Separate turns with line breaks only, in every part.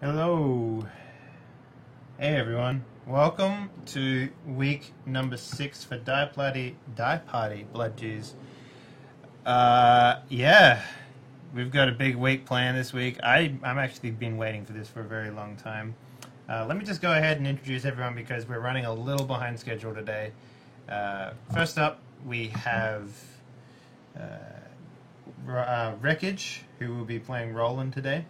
Hello. Hey everyone. Welcome to week number 6 for Die Party Blood Jews. Yeah. We've got a big week planned this week. I'm actually been waiting for this for a very long time. Let me just go ahead and introduce everyone because we're running a little behind schedule today. First up, we have Wreckage, who will be playing Roland today.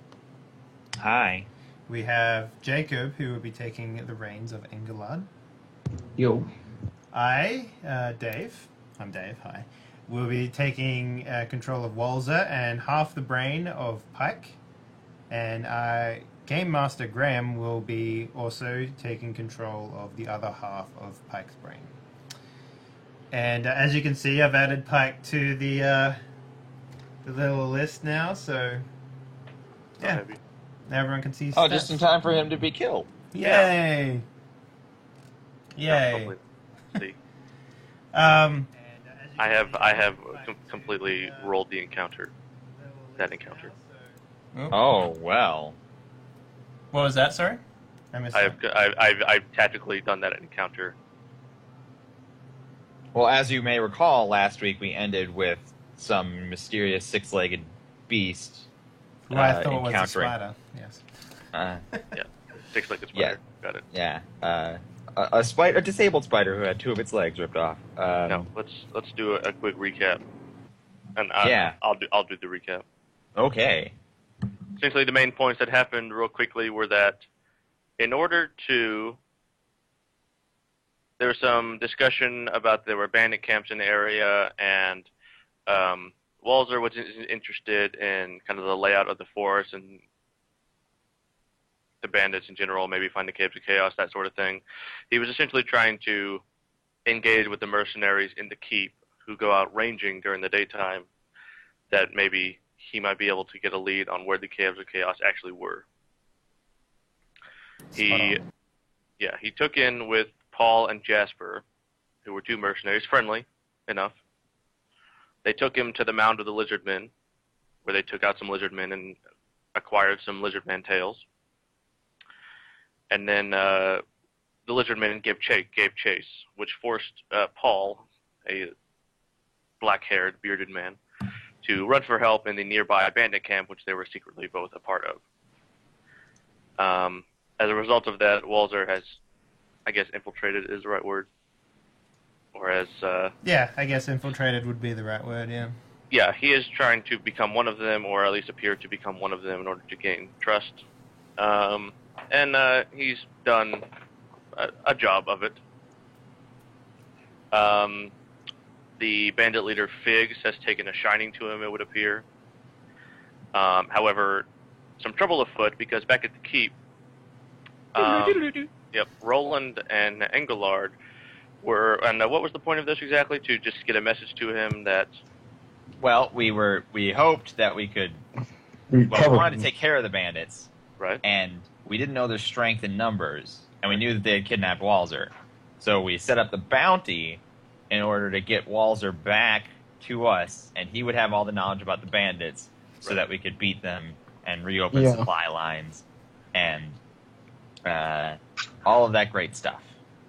Hi.
We have Jacob, who will be taking the reins of Engelard.
Yo.
Dave, I'm Dave, hi, will be taking control of Walzer and half the brain of Pike. And Game Master Graham will be also taking control of the other half of Pike's brain. And as you can see, I've added Pike to the little list now, so yeah. Now everyone can see.
Oh, just in time for him to be killed.
Yay! Yay!
See. I have completely rolled the encounter. That encounter.
Oh well.
What was that? Sorry, I missed that.
I've tactically done that encounter.
Well, as you may recall, last week we ended with some mysterious six-legged beast.
Who I thought was a
encountering.
spider. Yes.
Yeah, six-legged spider. Got it.
Yeah. A disabled spider who had two of its legs ripped off.
No, let's do a quick recap. And
Yeah.
I'll do the recap.
Okay.
Essentially, the main points that happened real quickly were that in order to... There was some discussion about there were bandit camps in the area, and Walzer was interested in kind of the layout of the forest and the bandits in general, maybe find the Caves of Chaos, that sort of thing. He was essentially trying to engage with the mercenaries in the keep who go out ranging during the daytime, that maybe he might be able to get a lead on where the Caves of Chaos actually were. He took in with Paul and Jasper, who were two mercenaries, friendly enough. They took him to the Mound of the Lizardmen, where they took out some lizardmen and acquired some lizardman tails. And then the lizardmen gave chase, which forced Paul, a black-haired, bearded man, to run for help in the nearby bandit camp, which they were secretly both a part of. As a result of that, Walzer has, I guess, infiltrated is the right word. Or as...
Yeah, I guess infiltrated would be the right word, yeah.
Yeah, he is trying to become one of them, or at least appear to become one of them in order to gain trust. And he's done a job of it. The bandit leader, Figs, has taken a shining to him, it would appear. However, some trouble afoot, because back at the keep, Roland and Engelard were... And what was the point of this exactly? To just get a message to him that...
Well, we hoped that we could... Well, we wanted to take care of the bandits.
Right.
And we didn't know their strength in numbers, and we knew that they had kidnapped Walzer. So we set up the bounty in order to get Walzer back to us, and he would have all the knowledge about the bandits so that we could beat them and reopen supply lines and all of that great stuff.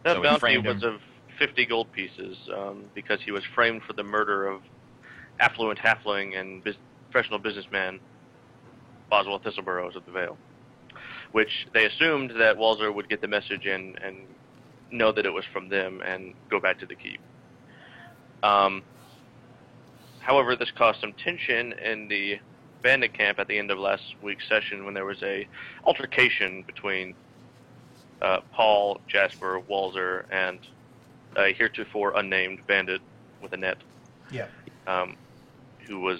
That
so we
bounty
framed
was
him.
of 50 gold pieces, because he was framed for the murder of affluent halfling and professional businessman Boswell Thistleburrows of the Vale, which they assumed that Walzer would get the message and know that it was from them and go back to the keep. However, this caused some tension in the bandit camp at the end of last week's session when there was a altercation between Paul, Jasper, Walzer, and a heretofore unnamed bandit with a net.
Yeah.
Who was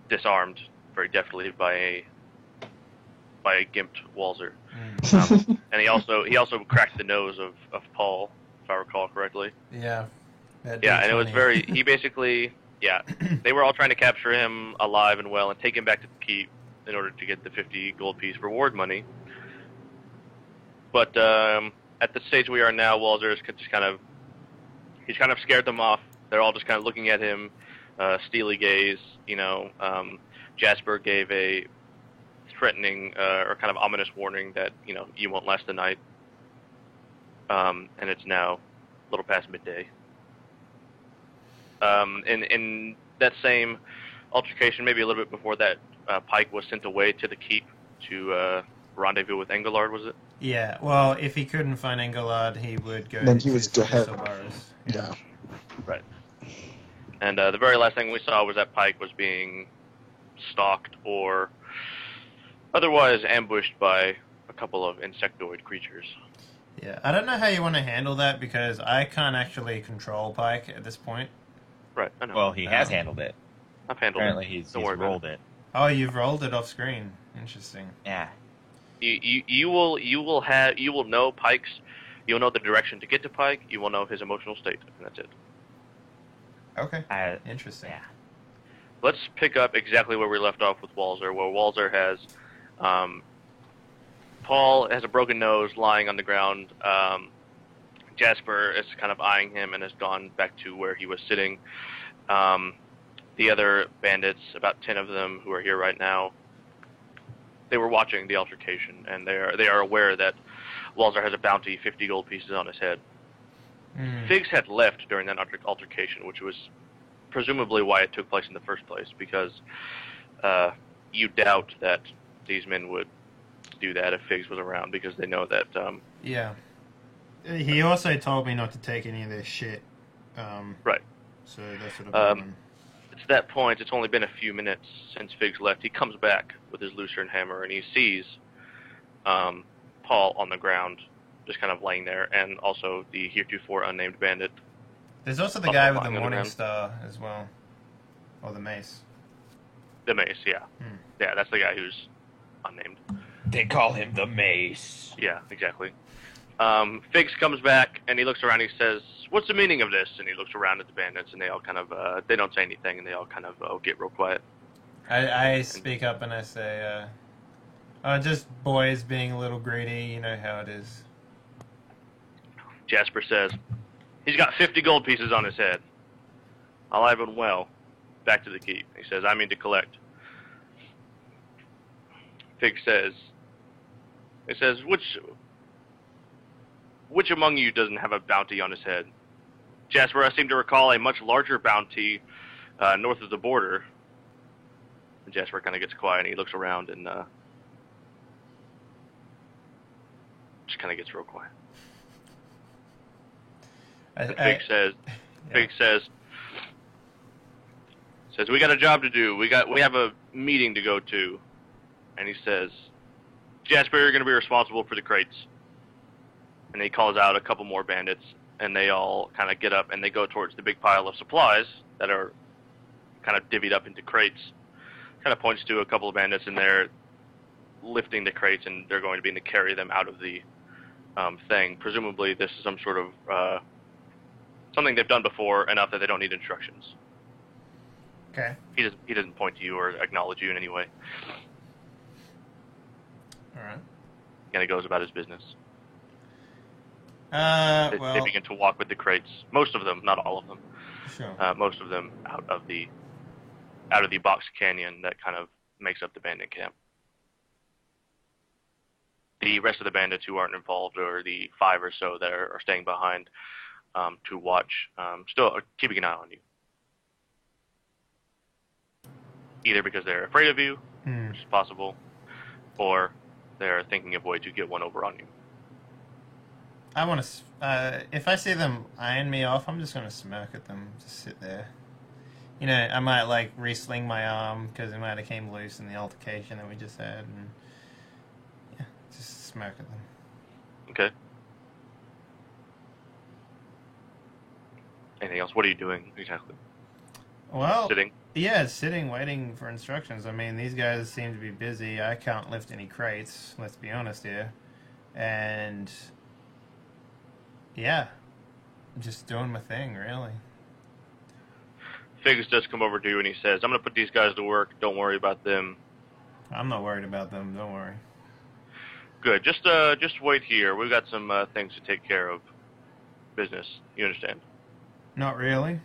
disarmed very deftly by a gimped Walzer. And he also cracked the nose of Paul, if I recall correctly.
Yeah.
And it was very... He basically... Yeah, they were all trying to capture him alive and well and take him back to the keep in order to get the 50 gold piece reward money. But at the stage we are now, Walzer is just kind of... He's kind of scared them off. They're all just kind of looking at him, steely gaze, Jasper gave a threatening or kind of ominous warning that you won't last the night. And it's now a little past midday. In that same altercation, maybe a little bit before that, Pike was sent away to the keep to rendezvous with Engelard, was it?
Yeah, well, if he couldn't find Engelard, he would go
Then
to
he was to heaven.
Sylvaris.
Yeah.
Right. And the very last thing we saw was that Pike was being stalked or otherwise ambushed by a couple of insectoid creatures.
Yeah, I don't know how you want to handle that because I can't actually control Pike at this point.
Right, I know.
Well, he has handled it.
I've handled
Apparently,
it.
he's
Don't worry about
rolled it.
Oh, you've rolled it off screen. Interesting.
Yeah.
You will know Pike's. You'll know the direction to get to Pike. You will know his emotional state, and that's it.
Okay. Interesting.
Yeah.
Let's pick up exactly where we left off with Walzer, where Walzer has Paul has a broken nose lying on the ground. Jasper is kind of eyeing him and has gone back to where he was sitting. The other bandits, about 10 of them who are here right now, they were watching the altercation, and they are aware that Walzer has a bounty, 50 gold pieces on his head. Figs had left during that altercation, which was presumably why it took place in the first place, because you doubt that these men would do that if Figs was around, because they know that...
Yeah. He also told me not to take any of their shit.
Right.
So that's what I'm doing.
To that point, it's only been a few minutes since Figs left. He comes back with his Lucerne hammer, and he sees Paul on the ground, just kind of laying there, and also the heretofore unnamed bandit.
There's also the guy with the
lying on the
Morning
ground.
Star as well. Or the mace.
The mace, yeah. Yeah, that's the guy who's unnamed.
They call him the Mace.
Yeah, exactly. Figs comes back, and he looks around, and he says, "What's the meaning of this?" And he looks around at the bandits, and they all kind of, they don't say anything, and they all kind of get real quiet.
I speak up and I say, just boys being a little greedy, you know how it is.
Jasper says, "He's got 50 gold pieces on his head. Alive and well. Back to the keep." He says, "I mean to collect." Fig says, which among you doesn't have a bounty on his head? Jasper, I seem to recall a much larger bounty north of the border. And Jasper kind of gets quiet, and he looks around and just kind of gets real quiet. Fig says, "We got a job to do. We have a meeting to go to." And he says, "Jasper, you're going to be responsible for the crates." And he calls out a couple more bandits, and they all kind of get up and they go towards the big pile of supplies that are kind of divvied up into crates. Kind of points to a couple of bandits, and they're lifting the crates, and they're going to be to carry them out of the thing. Presumably, this is some sort of something they've done before, enough that they don't need instructions.
Okay.
He doesn't point to you or acknowledge you in any way.
All right.
And he goes about his business.
Well,
They begin to walk with the crates. Most of them, not all of them.
sure.
Most of them out of the box canyon that kind of makes up the bandit camp. The rest of the bandits who aren't involved, or the 5 or so that are staying behind to watch, still are keeping an eye on you. Either because they're afraid of you, which is possible, or they're thinking of a way to get one over on you.
I want to. If I see them eyeing me off, I'm just going to smirk at them. Just sit there. You know, I might like re-sling my arm because it might have came loose in the altercation that we just had, and yeah, just smirk at them.
Okay. Anything else? What are you doing exactly?
Well,
Sitting?
Yeah, sitting, waiting for instructions. I mean, these guys seem to be busy. I can't lift any crates. Let's be honest here, and yeah, I'm just doing my thing, really.
Figs does come over to you and he says, "I'm going to put these guys to work. Don't worry about them."
I'm not worried about them. Don't worry.
Good. Just wait here. We've got some things to take care of. Business. You understand?
Not really.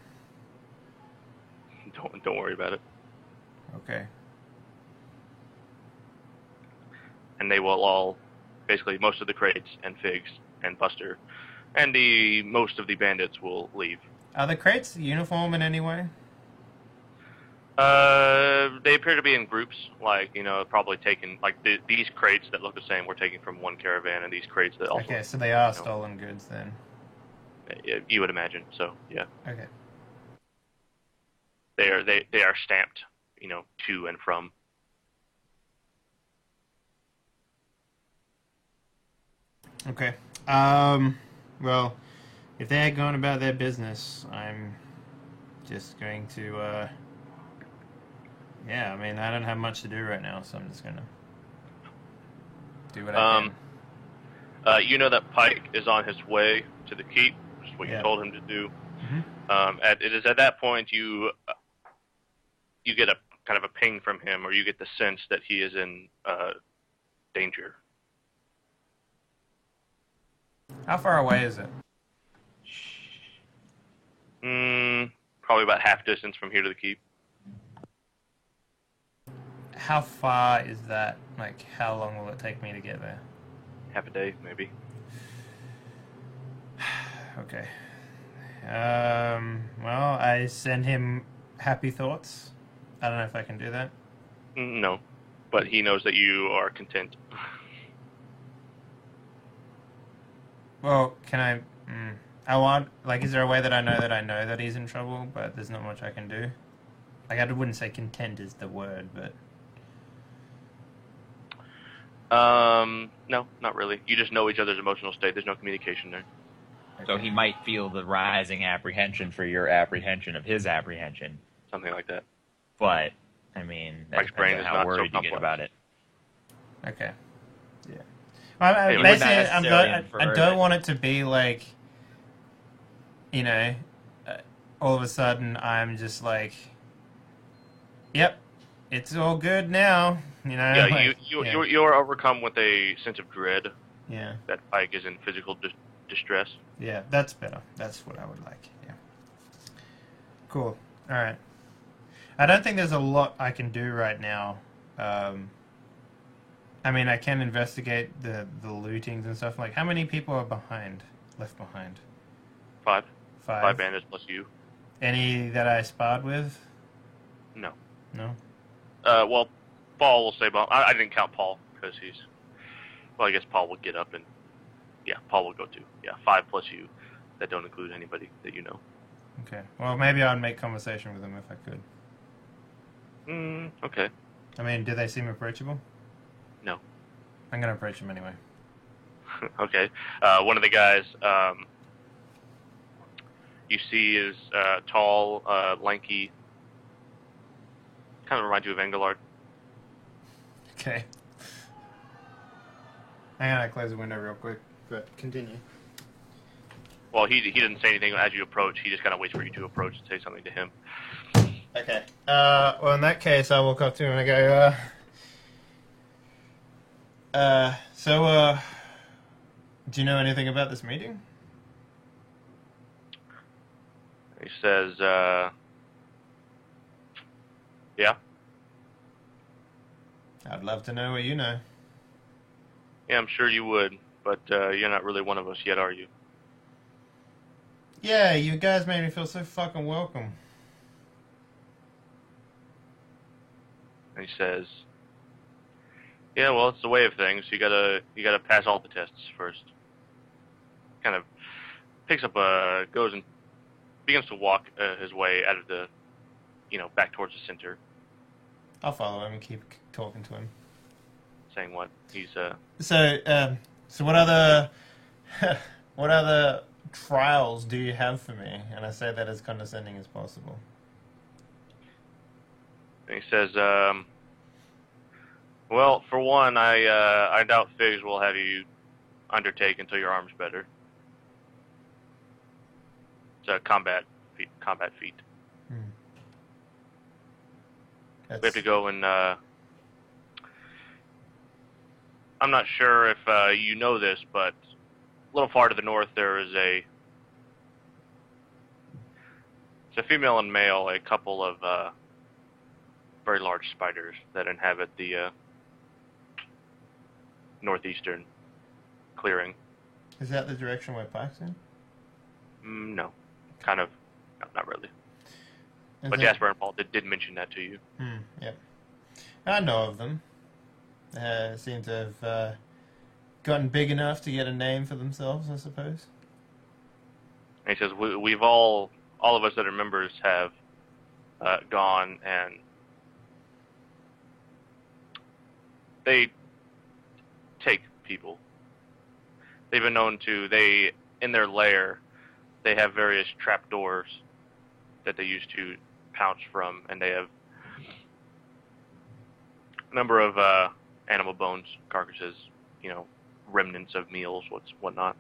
Don't worry about it.
Okay.
and they will all, basically most of the crates and Figs and Buster, and most of the bandits will leave.
Are the crates uniform in any way?
They appear to be in groups, probably taken, these crates that look the same were taken from one caravan, and these crates that also...
Okay, so they are stolen goods then.
You would imagine, so, yeah.
Okay.
They are stamped, to and from.
Okay. Well, if they're going about their business, I'm just going to, yeah, I mean, I don't have much to do right now, so I'm just gonna do what I can.
You know that Pike is on his way to the keep, which is what you told him to do.
Mm-hmm.
It is at that point you get a kind of a ping from him, or you get the sense that he is in danger.
How far away is it?
Probably about half distance from here to the keep.
How far is that? Like, how long will it take me to get there?
Half a day, maybe.
Okay. Well, I send him happy thoughts. I don't know if I can do that.
No, but he knows that you are content.
Well, can I... I want... Like, is there a way that I know that he's in trouble, but there's not much I can do? Like, I wouldn't say content is the word, but...
No, not really. You just know each other's emotional state. There's no communication there.
Okay.
So he might feel the rising apprehension for your apprehension of his apprehension.
Something like that.
But, I mean, that
Mike's brain
depends
is
on how
not so
worried you get
complex.
about it.
Okay. Yeah. Well,
Anyway,
basically,
not necessarily infer
I don't
that-
want it to be like, you know, all of a sudden I'm just like, yep, it's all good now. You know.
Yeah,
like,
you're overcome with a sense of dread
Yeah.
that Pike is in physical distress.
Yeah, that's better. That's what I would like. Yeah. Cool. All right. I don't think there's a lot I can do right now. I mean, I can investigate the lootings and stuff. Like, how many people are left behind?
5
Five.
bandits plus you.
Any that I sparred with?
No.
No?
Well, Paul will say, I didn't count Paul because he's. Well, I guess Paul will get up and. Yeah, Paul will go too. Yeah, 5 plus you. That don't include anybody that you know.
Okay. Well, maybe I'd make conversation with them if I could.
Okay.
I mean, do they seem approachable?
No.
I'm going to approach them anyway.
Okay. One of the guys you see is tall, lanky. Kind of reminds you of Engelard.
Okay. Hang on, I close the window real quick, but continue.
Well, he didn't say anything as you approach. He just kind of waits for you to approach and say something to him.
Okay. Well, in that case, I walk up to him and I go, so, do you know anything about this meeting?
He says, yeah.
I'd love to know what you know.
Yeah, I'm sure you would, but you're not really one of us yet, are you?
Yeah, you guys made me feel so fucking welcome.
And he says, yeah, well, it's the way of things. You gotta pass all the tests first. Kind of picks up, goes and begins to walk his way out of the, back towards the center.
I'll follow him and keep talking to him.
Saying what? He's,
So what other, what other trials do you have for me? And I say that as condescending as possible.
and he says, well, for one, I doubt Figs will have you undertake until your arm's better. It's a combat feat. We have to go and, I'm not sure if you know this, but a little far to the north there is it's a female and male, a couple of very large spiders that inhabit the northeastern clearing.
Is that the direction where Pike's in?
No, kind of, no, not really.
Is
But
it-
Jasper and Paul did mention that to you.
Yep. I know of them. Seem to have gotten big enough to get a name for themselves, I suppose.
And he says, we've all of us that are members have gone, and they take people. They've been known to, in their lair, they have various trapdoors that they use to pounce from, and they have a number of animal bones, carcasses, remnants of meals, whatnot.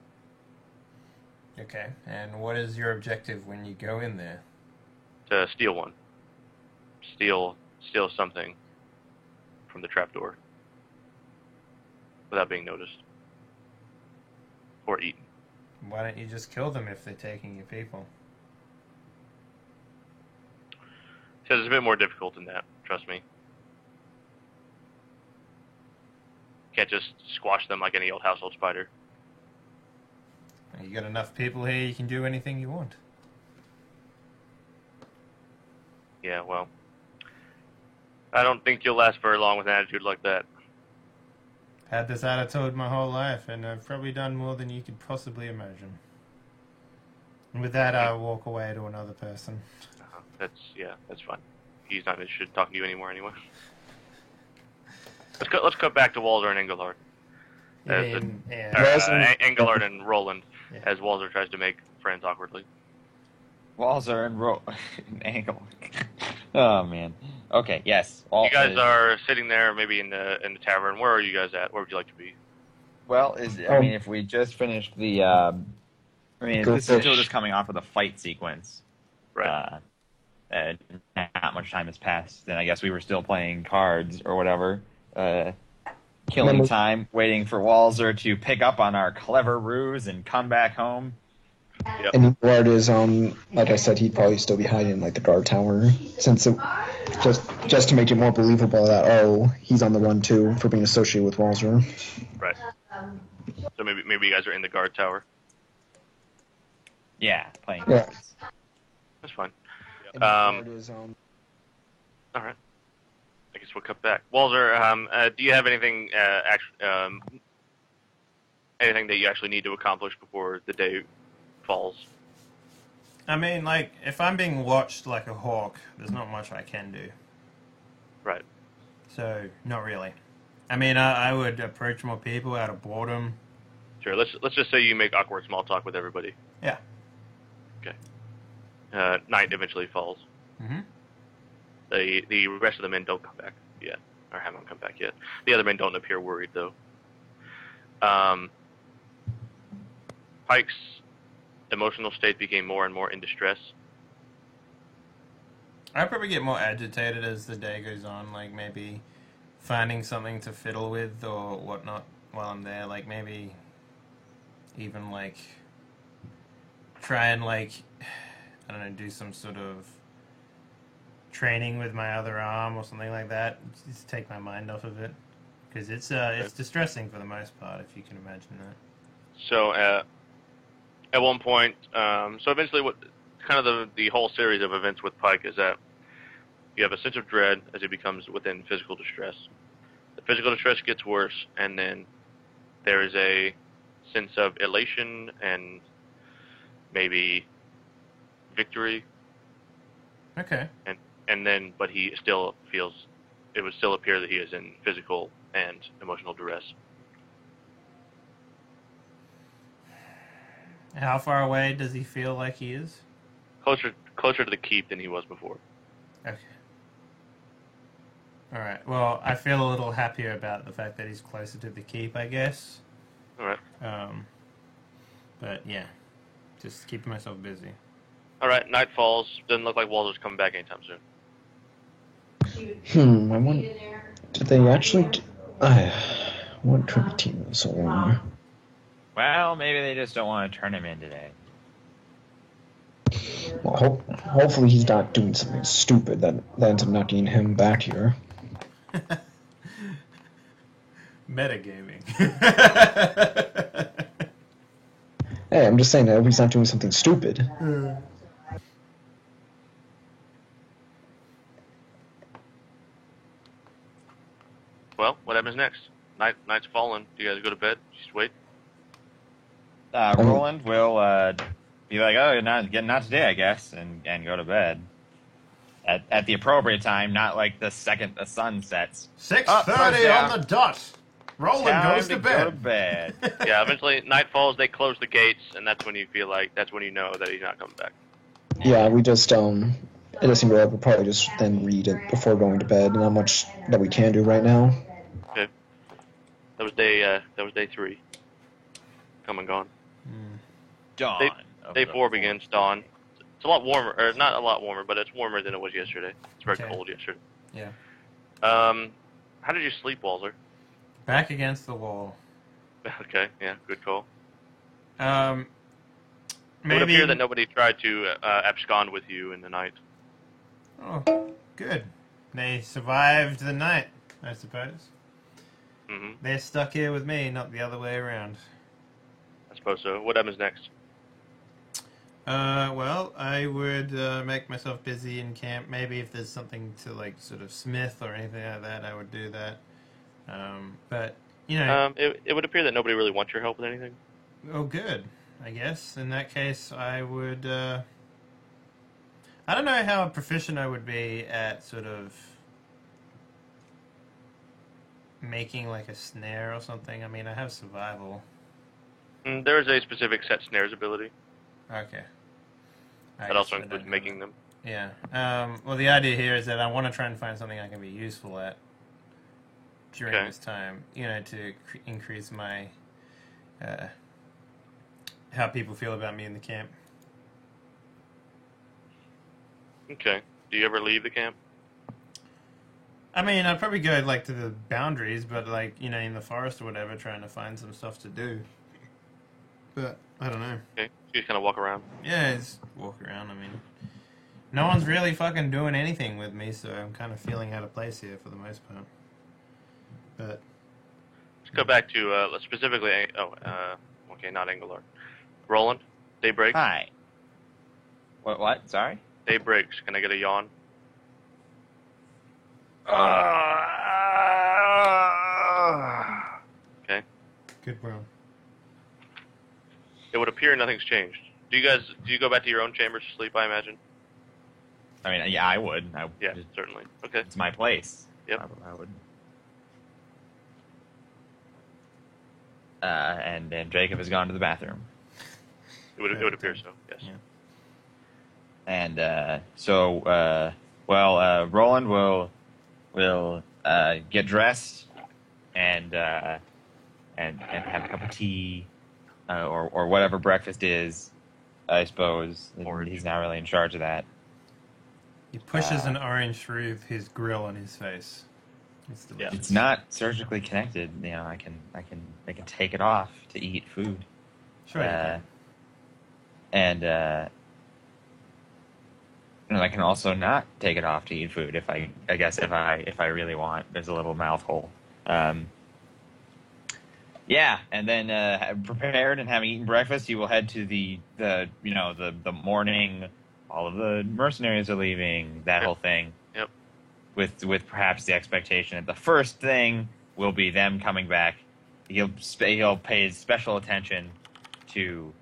Okay. And what is your objective when you go in there?
To steal one. Steal something from the trapdoor without being noticed or eaten.
Why don't you just kill them if they're taking your people?
Says it's a bit more difficult than that, trust me. Can't just squash them like any old household spider.
You got enough people here, you can do anything you want.
Yeah, well, I don't think you'll last very long with an attitude like that.
Had this attitude my whole life, and I've probably done more than you could possibly imagine. And with that, I walk away to another person.
That's fine. He's not interested in talking to you anymore anyway. Let's cut back to Walzer and Engelhard. Engelhard and Roland, as Walzer tries to make friends awkwardly.
Walzer and Angle. Oh man. Okay. Yes.
You guys are sitting there, maybe in the tavern. Where are you guys at? Where would you like to be?
Well, if we just finished the, this is still just coming off of the fight sequence.
Right.
Not much time has passed. Then I guess we were still playing cards or whatever. Killing time, waiting for Walzer to pick up on our clever ruse and come back home.
Yep.
And guard is, like I said, he'd probably still be hiding in like the guard tower, since it just to make it more believable that he's on the run too for being associated with Walzer.
Right. So maybe you guys are in the guard tower.
Yeah, playing
Yeah.
cards.
That's fine.
And guard is,
All right. I guess we'll cut back. Walzer, do you have anything anything that you actually need to accomplish before the day falls?
I mean, like, if I'm being watched like a hawk, there's not much I can do.
Right.
So, not really. I mean, I would approach more people out of boredom.
Sure. Let's just say you make awkward small talk with everybody.
Yeah.
Okay. Night eventually falls.
Mm-hmm.
The rest of the men don't come back yet, or haven't come back yet. The other men don't appear worried, though. Pike's emotional state became more and more in distress.
I probably get more agitated as the day goes on, like maybe finding something to fiddle with or whatnot while I'm there, like maybe even like try and like, I don't know, do some sort of training with my other arm or something like that, just take my mind off of it, because it's distressing for the most part, if you can imagine that.
So at one point, so eventually, what kind of the whole series of events with Pike is that you have a sense of dread as he becomes within physical distress. The physical distress gets worse, and then there is a sense of elation and maybe victory.
Okay.
And then, but he still feels, it would still appear that he is in physical and emotional duress.
How far away does he feel like he is?
Closer to the keep than he was before.
Okay. Alright, well, I feel a little happier about the fact that he's closer to the keep, I guess.
Alright.
But yeah, just keeping myself busy.
Alright, night falls. Doesn't look like Walter's coming back anytime soon.
I wonder, did they actually... what could be taking so long?
Well, maybe they just don't want to turn him in today.
Well, hopefully he's not doing something stupid that ends up not getting him back here.
Metagaming.
Hey, I'm just saying that he's not doing something stupid.
Well, what happens next? Night's fallen. Do you guys go to bed? Just wait.
Roland will be like, "Oh, not today, I guess," and go to bed at the appropriate time, not like the second the sun sets.
6:30 on the dot. Roland
Time
goes to
go to
bed.
bed.
Yeah, eventually night falls. They close the gates, and that's when you know that he's not coming back.
Yeah, we just it doesn't go up. We'll probably just then read it before going to bed. Not much that we can do right now.
Okay. That was day 3. Come and gone.
Dawn.
Day 4 begins. Dawn. It's a lot warmer, or not a lot warmer, but it's warmer than it was yesterday. It's very cold yesterday.
Yeah.
How did you sleep, Walzer?
Back against the wall.
Okay, yeah, good call.
Maybe.
It would appear that nobody tried to abscond with you in the night.
Oh, good. They survived the night, I suppose.
Mm-hmm.
They're stuck here with me, not the other way around.
I suppose so. What happens next?
Well, I would make myself busy in camp. Maybe if there's something to, like, sort of smith or anything like that, I would do that. But, you know...
It would appear that nobody really wants your help with anything.
Oh, good. I guess. In that case, I would... I don't know how proficient I would be at sort of... making, like, a snare or something. I mean, I have survival.
There is a specific set snares ability.
Okay.
That also includes making them.
Yeah. Well, the idea here is that I want to try and find something I can be useful at during this time, you know, to increase my how people feel about me in the camp.
Okay. Do you ever leave the camp?
I mean, I'd probably go, like, to the boundaries, but, like, you know, in the forest or whatever, trying to find some stuff to do. But, I don't know.
Okay. You just kind of walk around.
Yeah, just walk around. I mean, no one's really fucking doing anything with me, so I'm kind of feeling out of place here for the most part. But
let's go back to specifically. Okay, not Engelard. Roland, day breaks.
Hi. What? Sorry.
Day breaks. Can I get a yawn? Okay.
good, bro.
It would appear nothing's changed. Do you go back to your own chambers to sleep? I imagine.
I mean, yeah, I would.
Yeah, certainly. Okay.
It's my place.
Yep.
I would. And Jacob has gone to the bathroom.
It would appear so. Yes.
Yeah.
And Roland will get dressed and have a cup of tea or whatever breakfast is. I suppose he's not really in charge of that.
He pushes an orange through his grill on his face. It's delicious.
It's not surgically connected. You know, I can take it off to eat food.
Sure. You can.
And I can also not take it off to eat food if I guess if I really want. There's a little mouth hole. Yeah, and then prepared and having eaten breakfast, you will head to the morning. All of the mercenaries are leaving. That whole thing.
Yep.
With perhaps the expectation that the first thing will be them coming back. He'll pay special attention to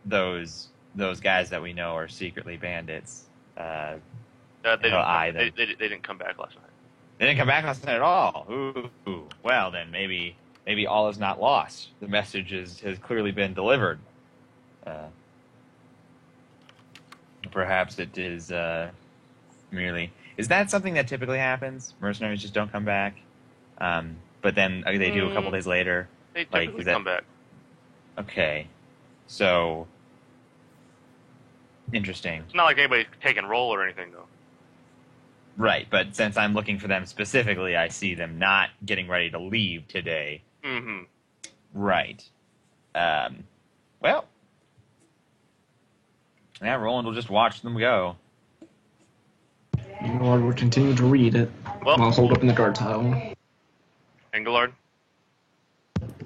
those guys that we know are secretly bandits.
They didn't come back last night.
They didn't come back last night at all. Ooh. Well, then maybe all is not lost. The message has clearly been delivered. Perhaps it is merely... Is that something that typically happens? Mercenaries just don't come back? But then they do a couple days later?
They typically come back.
Okay. So... Interesting.
It's not like anybody's taking roll or anything, though.
Right, but since I'm looking for them specifically, I see them not getting ready to leave today.
Mm-hmm.
Right. Well... Yeah, Roland will just watch them go.
Or we'll continue to read it while hold up in the guard tile.
Engelard?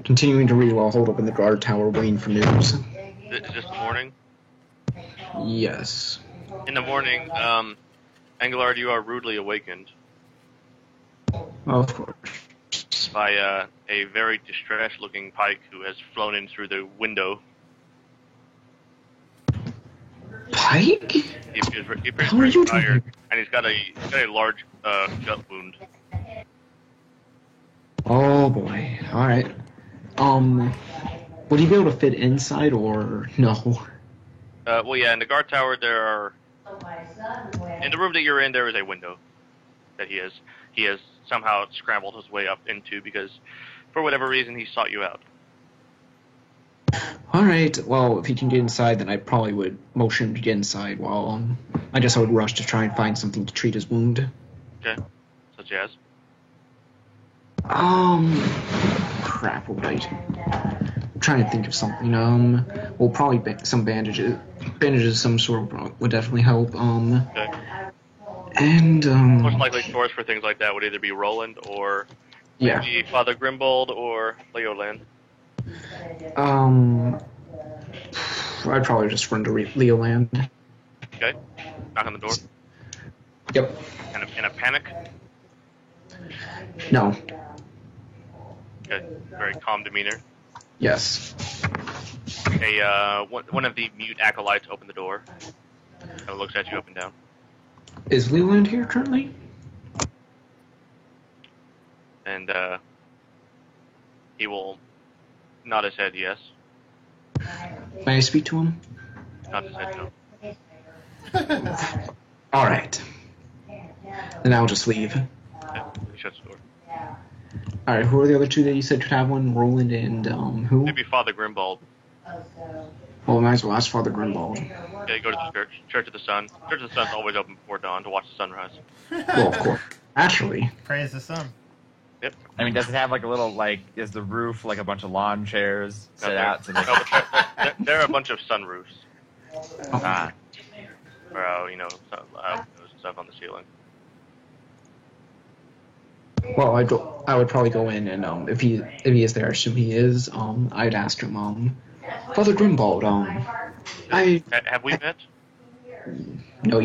Continuing to read while holed up in the guard tower waiting for news.
Is this the morning?
Yes.
In the morning, Engelard, you are rudely awakened
Of course.
by a very distressed-looking Pike who has flown in through the window.
Pike?
He appears
How are
very
you
tired,
doing?
and he's got a large gut wound.
Oh boy. Alright. Would he be able to fit inside or no?
Well, yeah, in the guard tower there are. In the room that you're in, there is a window that he has somehow scrambled his way up into because, for whatever reason, he sought you out.
Alright, well, if he can get inside, then I probably would motion him to get inside while, I guess I would rush to try and find something to treat his wound.
Okay, such as.
Crap, what would I do? I'm trying to think of something, well, probably some bandages. Bandages of some sort would definitely help,
Okay.
and,
Most likely source for things like that would either be Roland or
yeah,
maybe Father Grimbold or Leoland.
I'd probably just run to Leoland.
Okay, knock on the door.
Yep.
In a panic.
No.
Okay, very calm demeanor.
Yes.
One of the mute acolytes opened the door and looks at you up and down.
Is Leland here currently?
And he will nod his head yes,
May I speak to him?
nod his head no.
Alright. Then I'll just leave.
Okay, he shuts the door.
Alright, who are the other two that you said could have one? Roland and, who?
Maybe Father Grimbold.
Well, I might as well ask Father Grimbold.
Yeah, you go to the church. Church of the Sun. Church of the Sun's always open before dawn to watch the sunrise.
Well, of course. Actually,
Praise the sun.
Yep.
I mean, does it have like a little is the roof like a bunch of lawn chairs set
No,
out? So
no, but there are a bunch of sunroofs.
ah,
Or, windows and stuff on the ceiling.
well, I would probably go in and, if he is there, I assume he is, I'd ask him, Father Grimbold,
Have we met?
no,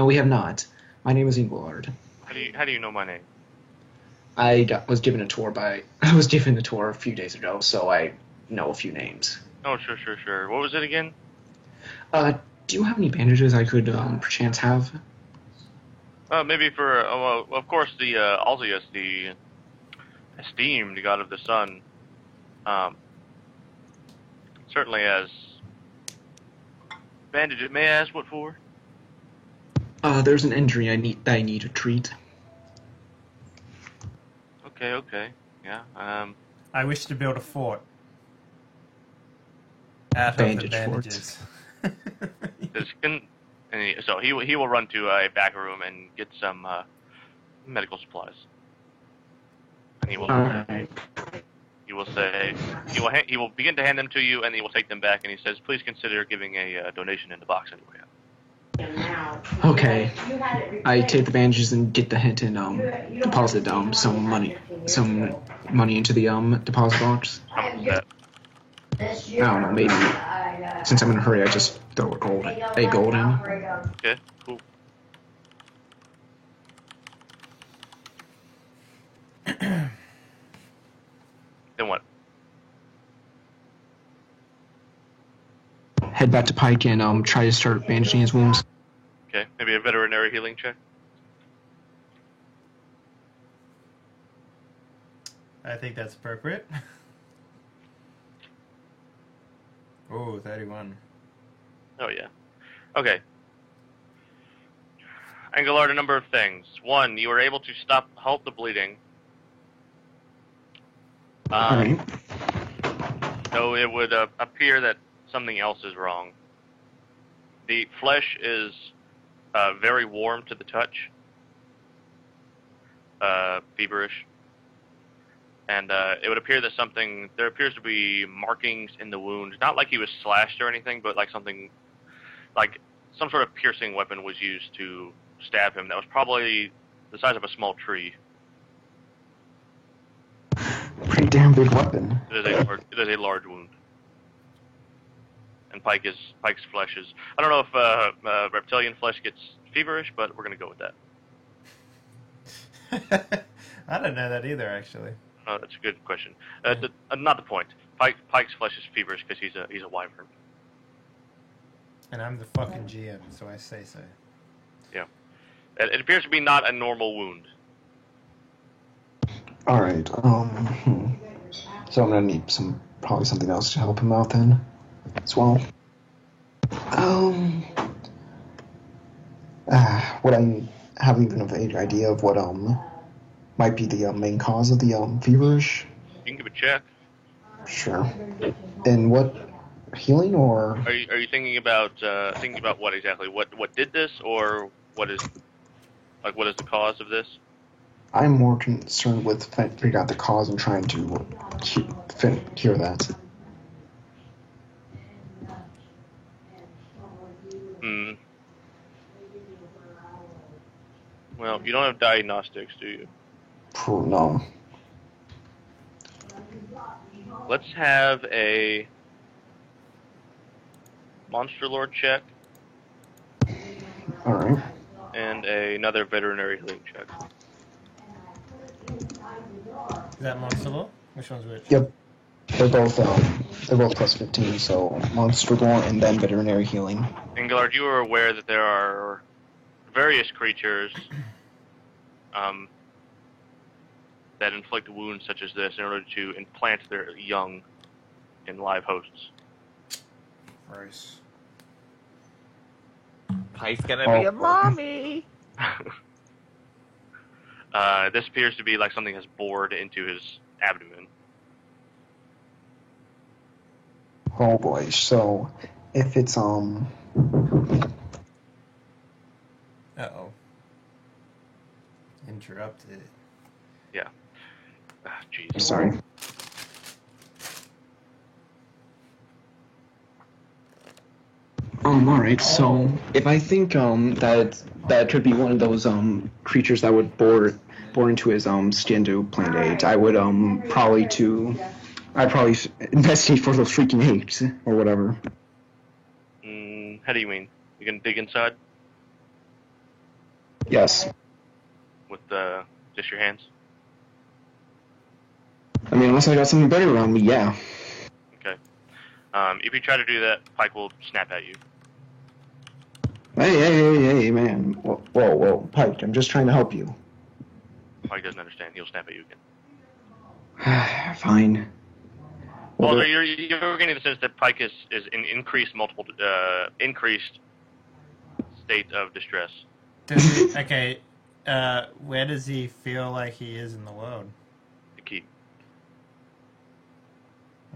we have not. My name is Engelard.
How do you know my name?
was given a tour a few days ago, so I know a few names.
Oh, sure. What was it again?
Do you have any bandages I could, perchance have?
Maybe for, of course, the Alzius, the esteemed god of the sun, certainly has bandages. May I ask what for?
There's an injury I need to treat.
Okay. Yeah.
I wish to build a fort. Out
Bandage
of the
forts.
bandages.
So he will run to a back room and get some medical supplies. And he will
Alright.
he will begin to hand them to you, and he will take them back, and he says, "Please consider giving a donation in the box anyway."
Okay. I take the bandages and get the hint and deposit some money into the deposit box.
How much is that?
I don't know, maybe since I'm in a hurry, I just throw a gold in.
Okay, cool. Then what?
Head back to Pike and try to start bandaging his wounds.
Okay, maybe a veterinary healing check.
I think that's appropriate. Oh, 31.
Oh yeah. Okay. Engelard, a number of things. One, you were able to halt the bleeding.
Alright.
Though it would appear that something else is wrong. The flesh is very warm to the touch, feverish, and it would appear that there appears to be markings in the wound, not like he was slashed or anything, but like something, like some sort of piercing weapon was used to stab him that was probably the size of a small tree.
Pretty damn big weapon.
It is a large wound. And Pike's flesh is. I don't know if reptilian flesh gets feverish, but we're gonna go with that.
I don't know that either, actually.
That's a good question. Not the point. Pike's flesh is feverish because he's a wyvern.
And I'm the fucking GM, so I say so.
Yeah. It appears to be not a normal wound.
All right. So I'm gonna need probably something else to help him out then, as well. Would I have even an idea of what might be the main cause of the feverish?
You can give a check.
Sure. And what, healing or?
Are you thinking about what exactly? What did this, or what is the cause of this?
I'm more concerned with figuring out the cause and trying to cure that.
Well, you don't have diagnostics, do you?
No.
Let's have a Monster Lord check.
All right.
And another veterinary healing check.
Is that Monster Law? Which one's which?
Yep. They're both plus 15, so Monster Lore and then veterinary healing.
Ingolard, you are aware that there are various creatures that inflict wounds such as this in order to implant their young in live hosts.
Gross.
Pike's gonna be a mommy.
This appears to be like something has bored into his abdomen.
Oh boy. So if it's
Uh-oh. Interrupted.
Yeah. Jeez.
sorry. All right. So if I think that could be one of those creatures that would bore into his skin to plant AIDS, I'd probably investigate for those freaking eggs or whatever.
How do you mean? You can dig inside
Yes.
with just your hands?
I mean, unless I got something better around me, yeah.
Okay. If you try to do that, Pike will snap at you.
Hey, man. Whoa, Pike, I'm just trying to help you.
Pike doesn't understand. He'll snap at you again.
Fine.
Well, you're getting the sense that Pike is in increased state of distress.
Okay, where does he feel like he is in the world?
The keep.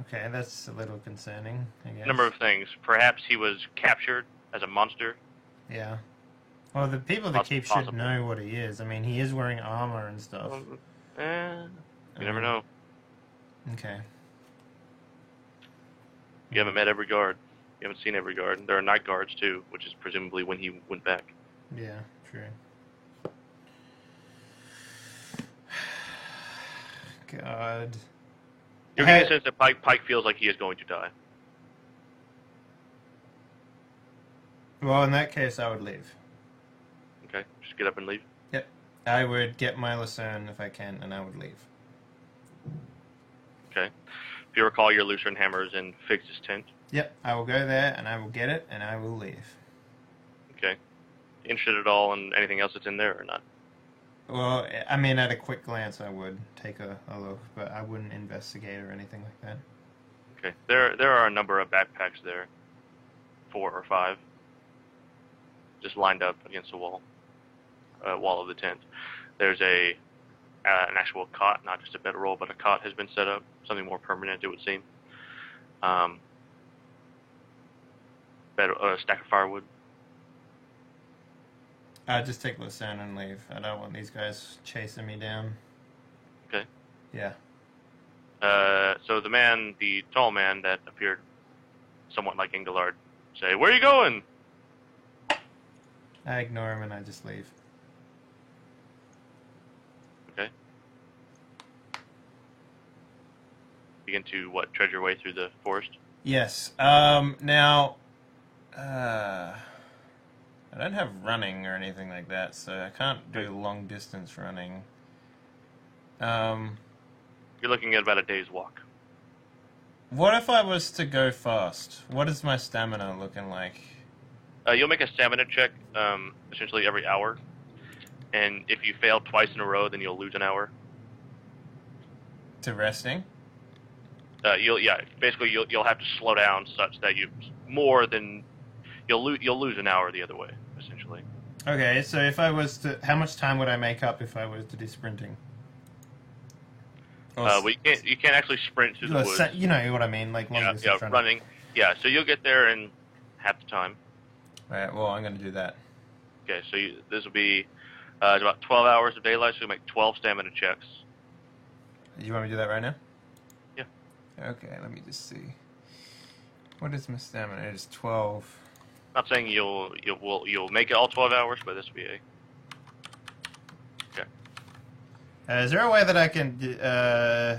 Okay, that's a little concerning, I guess.
Number of things. Perhaps he was captured as a monster.
Yeah. Well, the people that keep should know what he is. I mean, he is wearing armor and stuff.
You never know.
Okay.
You haven't met every guard. You haven't seen every guard. There are night guards, too, which is presumably when he went back.
Yeah, true. God.
You're getting a sense that Pike feels like he is going to die.
Well, in that case, I would leave.
Okay, just get up and leave.
Yep. I would get my Lucerne if I can, and I would leave.
Okay. If you recall, your Lucerne hammer is in Figg's tent.
Yep, I will go there, and I will get it, and I will leave.
Okay. Interested at all in anything else that's in there or not?
Well, I mean, at a quick glance, I would take a look, but I wouldn't investigate or anything like that.
Okay. There are a number of backpacks there. 4 or 5. Just lined up against the wall of the tent. There's an actual cot, not just a bedroll, but a cot has been set up. Something more permanent, it would seem. A stack of firewood.
I'd just take Lucerne and leave. I don't want these guys chasing me down.
Okay.
Yeah.
So the tall man that appeared somewhat like Ingolard, say, "Where are you going?"
I ignore him and I just leave.
Okay. begin to tread your way through the forest.
Yes. Now, I don't have running or anything like that, so I can't do long distance running.
You're looking at about a day's walk.
What if I was to go fast? What is my stamina looking like?
You'll make a stamina check essentially every hour, and if you fail twice in a row, then you'll lose an hour.
To resting?
You'll have to slow down such that you'll lose an hour the other way essentially.
Okay, so if I was to, how much time would I make up if I was to do sprinting?
Well, you can't actually sprint through the woods.
You know what I mean, like long distance running.
Running. Yeah, so you'll get there in half the time.
All right, well, I'm going to do that.
Okay, so this will be about 12 hours of daylight, so you'll make 12 stamina checks.
You want me to do that right now?
Yeah.
Okay, let me just see. What is my stamina? It is 12.
Not saying you'll make it all 12 hours, but this will be a...
Is there a way that I can... yeah,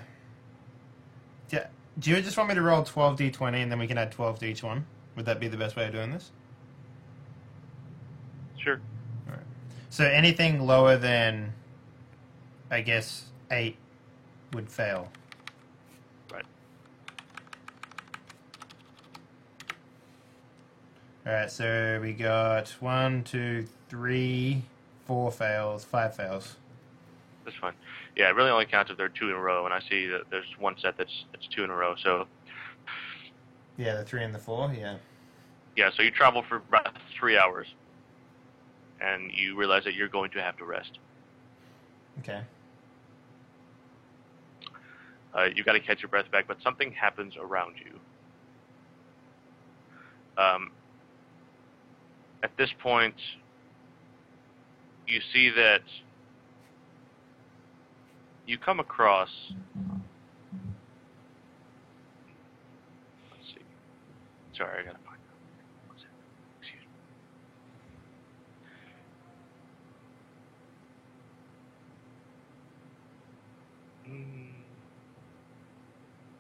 do you just want me to roll 12d20 and then we can add 12 to each one? Would that be the best way of doing this?
Sure.
All right. So anything lower than, I guess, 8 would fail.
Right.
Alright, so we got 1, 2, 3, 4 fails, 5 fails.
That's fine. Yeah, it really only counts if they're 2 in a row, and I see that there's one set that's 2 in a row, so...
Yeah, the 3 and the 4, yeah.
Yeah, so you travel for about 3 hours, and you realize that you're going to have to rest.
Okay.
You've got to catch your breath back, but something happens around you. At this point, you see that you come across... Let's see. Sorry, I gotta find out. One second. Excuse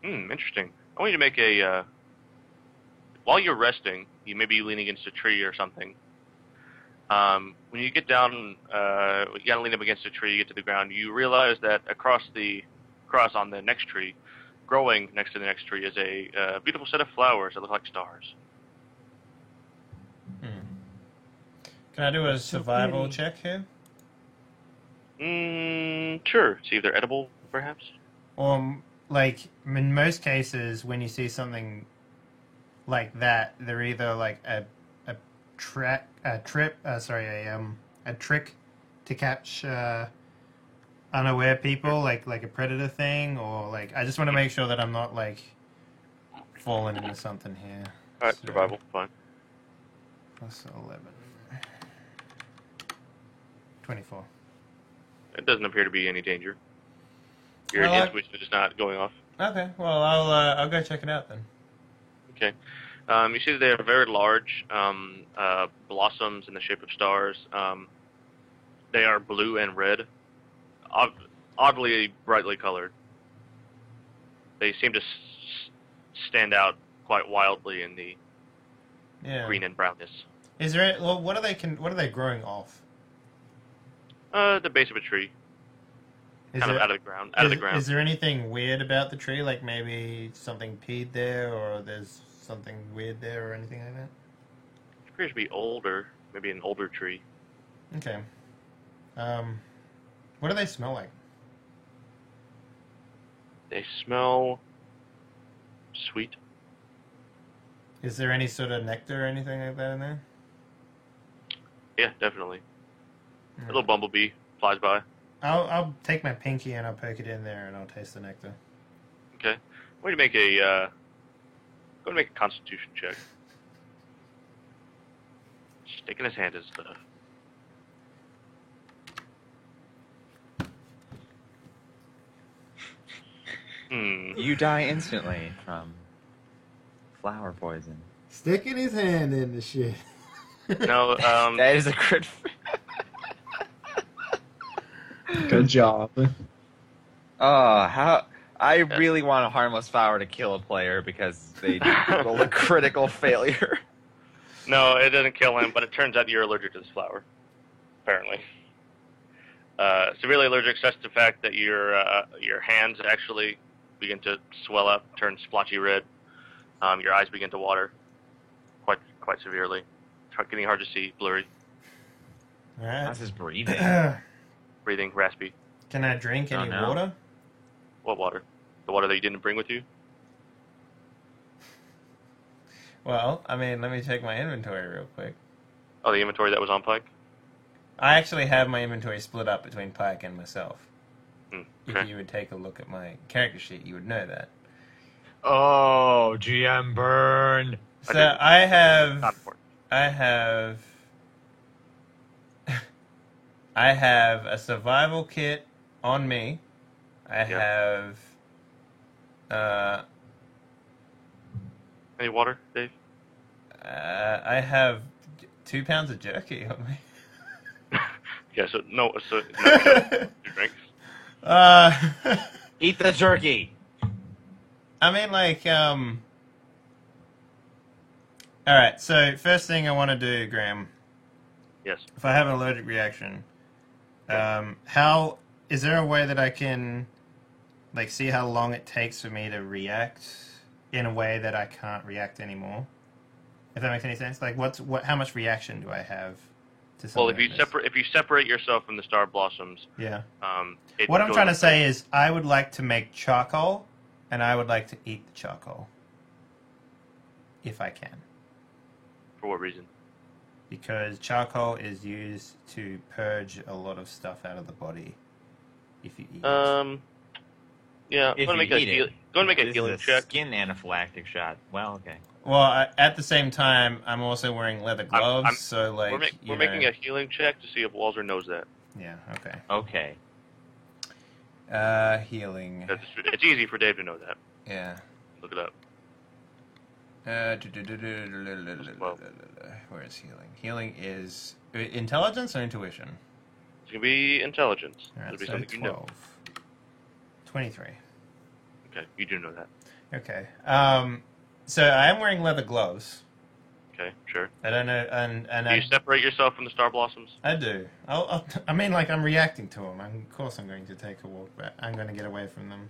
me. Interesting. I want you to make a... while you're resting, you may be leaning against a tree or something. When you get down, you gotta lean up against a tree, you get to the ground, you realize that across on the next tree, growing next to the next tree, is a beautiful set of flowers that look like stars.
Can I do a survival check here?
Sure. See if they're edible, perhaps?
Like, in most cases, when you see something like that, they're either like a trick to catch unaware people, like a predator thing, or like I just want to make sure that I'm not like falling into something here.
All right, survival, fine.
Plus 11. 24.
It doesn't appear to be any danger. Your
Well,
intuition is not going off.
Okay, well I'll go check it out then.
Okay. You see that they are very large blossoms in the shape of stars. They are blue and red, oddly brightly colored. They seem to stand out quite wildly in the green and brownness.
Is there? Well, what are they growing off?
The base of a tree. Out of the ground. Out of the ground.
Is there anything weird about the tree? Like maybe something peed there, or there's something weird there, or anything like that?
It appears to be older. Maybe an older tree.
Okay. What do they smell like?
They smell sweet.
Is there any sort of nectar or anything like that in there?
Yeah, definitely. A little bumblebee flies by.
I'll take my pinky and I'll poke it in there and I'll taste the nectar.
Okay. I'm going to make a Constitution check. Sticking his hand in stuff.
You die instantly from flower poison.
Sticking his hand in the shit.
No,
That is a crit.
Good job.
Oh, how? I really want a harmless flower to kill a player because they rolled a critical failure.
No, it doesn't kill him, but it turns out you're allergic to this flower. Apparently. Severely allergic, such the fact that your hands actually begin to swell up, turn splotchy red. Your eyes begin to water quite severely. It's getting hard to see, blurry.
All right.
How's his breathing?
Breathing raspy.
Can I drink any
no.
water?
What water? The water that you didn't bring with you?
Well, I mean, let me check my inventory real quick.
Oh, the inventory that was on Pike?
I actually have my inventory split up between Pike and myself.
Okay.
If you would take a look at my character sheet, you would know that.
Oh, GM burn.
So
Not
I have
important.
I have a survival kit on me. I have
Any water, Dave?
I have 2 pounds of jerky on me.
Yeah, so no drinks.
Eat the jerky.
I mean, like, alright, so first thing I want to do, Graham,
Yes.
if I have an allergic reaction, is there a way that I can, like, see how long it takes for me to react in a way that I can't react anymore? If that makes any sense? Like, how much reaction do I have to something
Well, if you separate yourself from the star blossoms,
Yeah.
what
I'm trying to say is I would like to make charcoal, and I would like to eat the charcoal. If I can.
For what reason?
Because charcoal is used to purge a lot of stuff out of the body if you eat it.
Yeah,
If
go and
you
make
eat it.
a
This
healing
is a
check.
skin anaphylactic shot. Well, okay.
Well, at the same time, I'm also wearing leather gloves, so, like,
We're making a healing check to see if Walzer knows that.
Yeah, okay.
Okay.
Healing.
It's easy for Dave to know that.
Yeah.
Look it up.
Where is healing? Healing is intelligence or intuition?
It's gonna be intelligence.
Alright,
It'll be
so
something you know.
12. 23.
Okay, you do know that.
Okay. So I am wearing leather gloves.
Okay, sure.
I don't know, and
Do you separate yourself from the star blossoms?
I do. I mean, like, I'm reacting to them. Of course, I'm going to take a walk, but I'm going to get away from them.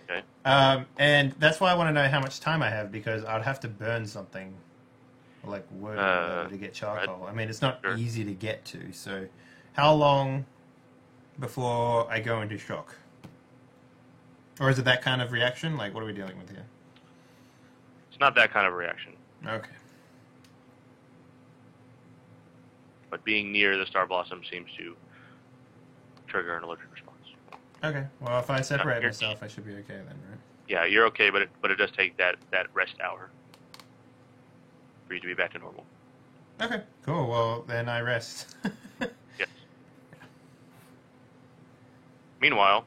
Okay.
And that's why I want to know how much time I have, because I'd have to burn something, like wood, or whatever, to get charcoal.
right.
I mean, it's not
Sure.
easy to get to. So, how long before I go into shock? Or is it that kind of reaction? Like, what are we dealing with here?
It's not that kind of reaction.
Okay.
But being near the star blossom seems to trigger an allergic response.
Okay. Well, if I separate
you're-
myself, I should be okay then, right?
Yeah, you're okay, but it does take that rest hour for you to be back to normal.
Okay. Cool. Well, then I rest.
Yes. Meanwhile,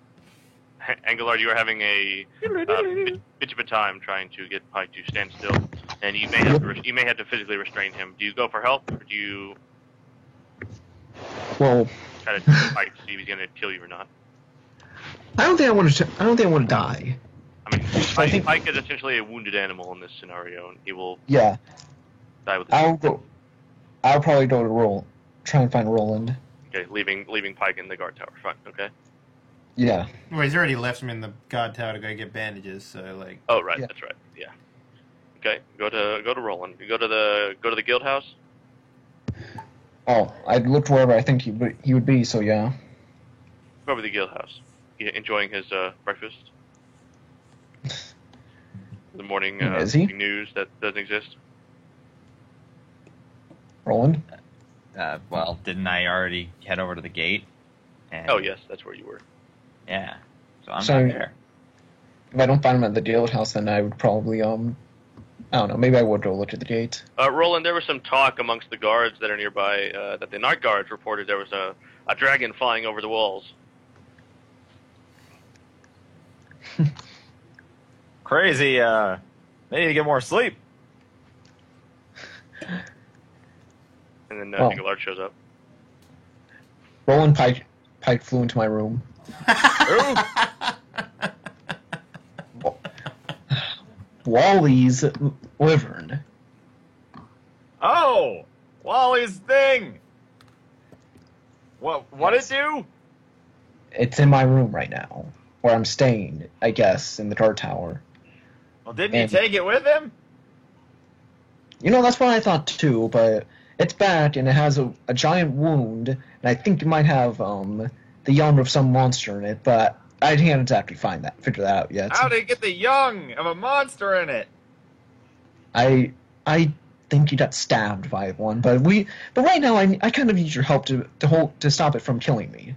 Angelard, you are having a bit of a time trying to get Pike to stand still, and you may have to physically restrain him. Do you go for help, or do you
Well,
try to tell Pike to see if he's going to kill you or not?
I don't think I want to die.
I mean,
I think-
Pike is essentially a wounded animal in this scenario, and he will
Yeah,
die with the
I'll probably go to try and find Roland.
Okay, leaving Pike in the guard tower. Fine. Okay.
Yeah.
Well, he's already left me in the guard tower to go get bandages, so, like...
Oh, right.
Yeah.
That's right. Yeah. Okay. Go to Roland. You go to the guild house.
Oh, I looked wherever I think he would be. So yeah.
Go over to the guild house. Enjoying his breakfast. The morning
Is he?
news that doesn't exist.
Roland.
Well, didn't I already head over to the gate? And,
Oh yes, that's where you were.
Yeah. So I'm
So-
not there.
If I don't find him at the guild house, then I would probably I don't know. Maybe I would go look at the gate.
Roland, there was some talk amongst the guards that are nearby that the night guards reported there was a dragon flying over the walls.
Crazy. They need to get more sleep.
And then
Oh.
Angelard shows up.
Roland Pike flew into my room. Wally's wyvern.
Oh, Wally's thing. What it do?
It's in my room right now, where I'm staying, I guess, in the guard tower.
Well, didn't he take it with him?
That's what I thought too, but it's back and it has a giant wound, and I think it might have the young of some monster in it, but I can't exactly figure that out yet.
How did it get the young of a monster in it?
I think you got stabbed by one, but right now I kind of need your help to stop it from killing me.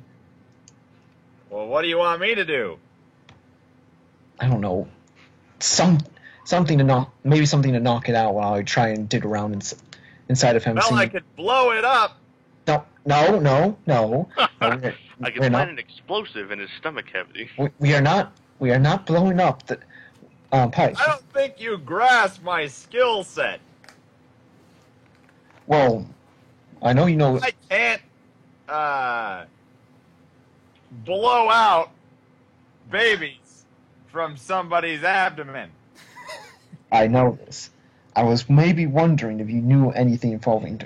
Well, what do you want me to do?
I don't know, something to knock it out while I try and dig around inside of him.
Well, I could blow it up.
No.
I can find an explosive in his stomach cavity.
We are not blowing up the pipe.
I don't think you grasp my skill set.
Well, I know you know.
I can't blow out babies from somebody's abdomen.
I know this. I was maybe wondering if you knew anything involving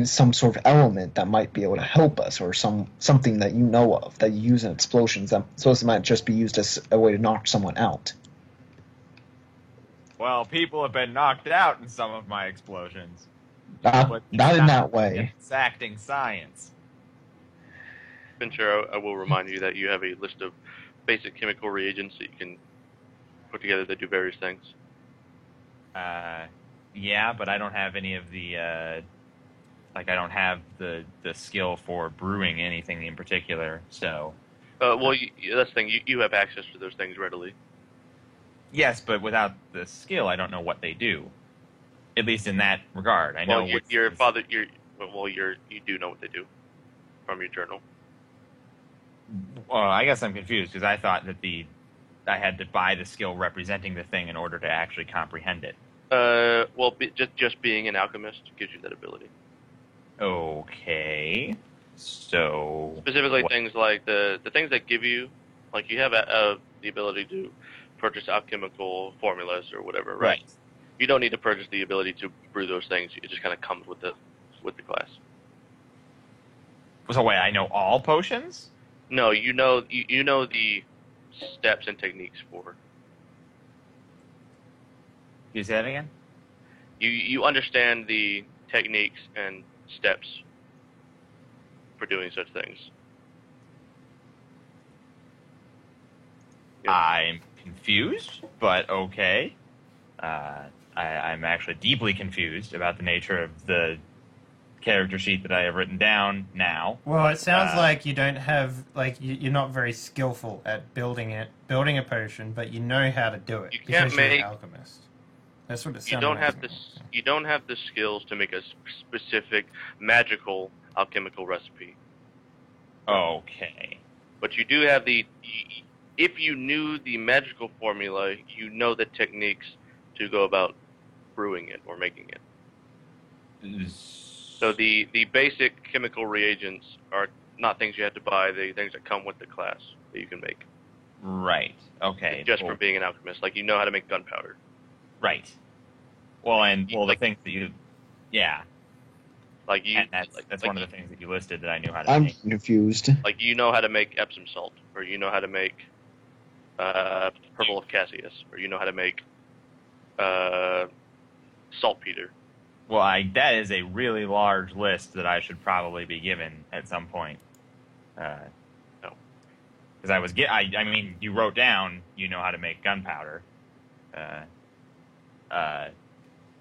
some sort of element that might be able to help us, or something that you know of that you use in explosions, so it might just be used as a way to knock someone out.
Well, people have been knocked out in some of my explosions.
Not in that way.
It's acting science.
Fincher, I will remind you that you have a list of basic chemical reagents that you can put together that do various things.
Yeah, but I don't have any of the, I don't have the skill for brewing anything in particular, so...
Well, that's the thing, you have access to those things readily.
Yes, but without the skill, I don't know what they do. At least in that regard. I know
you do know what they do from your journal.
Well, I guess I'm confused, because I thought that I had to buy the skill representing the thing in order to actually comprehend it.
Just being an alchemist gives you that ability.
Okay. So...
Specifically things like the things that give you... Like, you have the ability to purchase alchemical formulas or whatever, right? You don't need to purchase the ability to brew those things. It just kind of comes with the class.
So wait, I know all potions?
No, you know the steps and techniques for...
Can you say that again?
You understand the techniques and steps for doing such things. Yeah.
I'm confused, but okay. I'm actually deeply confused about the nature of the character sheet that I have written down now.
Well, it sounds like you don't have, you're not very skillful at building a potion, but you know how to do it.
You can't
because you're
make...
an alchemist. That's what it sounds
You don't
like
have
to me.
you don't have the skills to make a specific magical alchemical recipe.
Okay.
But you do have if you knew the magical formula, you know the techniques to go about brewing it or making it. So the basic chemical reagents are not things you have to buy, they're things that come with the class that you can make.
Right. Okay.
Just from being an alchemist. Like, you know how to make gunpowder.
Right. Well, the things that you... Yeah.
Like, you...
And that's one of the things that you listed that I knew how to
I'm
make.
confused.
Like, you know how to make Epsom salt, or you know how to make purple of Cassius, or you know how to make saltpeter.
Well, that is a really large list that I should probably be given at some point.
No.
Because I mean, you wrote down, you know how to make gunpowder.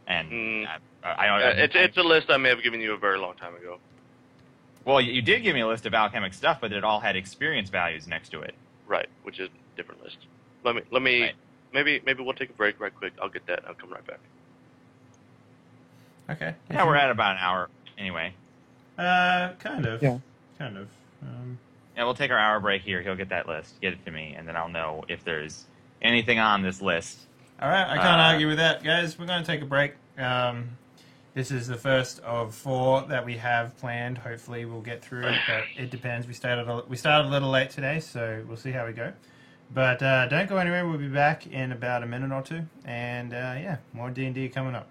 It's a list I may have given you a very long time ago.
Well, you did give me a list of alchemic stuff, but it all had experience values next to it.
Right, which is a different list. Let me.
Right.
Maybe we'll take a break right quick. I'll get that. I'll come right back.
Okay.
Yeah, we're at about an hour anyway.
Kind of.
Yeah.
Kind of.
Yeah, we'll take our hour break here. He'll get that list, get it to me, and then I'll know if there's anything on this list.
All right, I can't argue with that, guys. We're going to take a break. This is the first of 4 that we have planned. Hopefully, we'll get through it, but it depends. We started a little late today, so we'll see how we go. But don't go anywhere. We'll be back in about a minute or two. And yeah, more D&D coming up.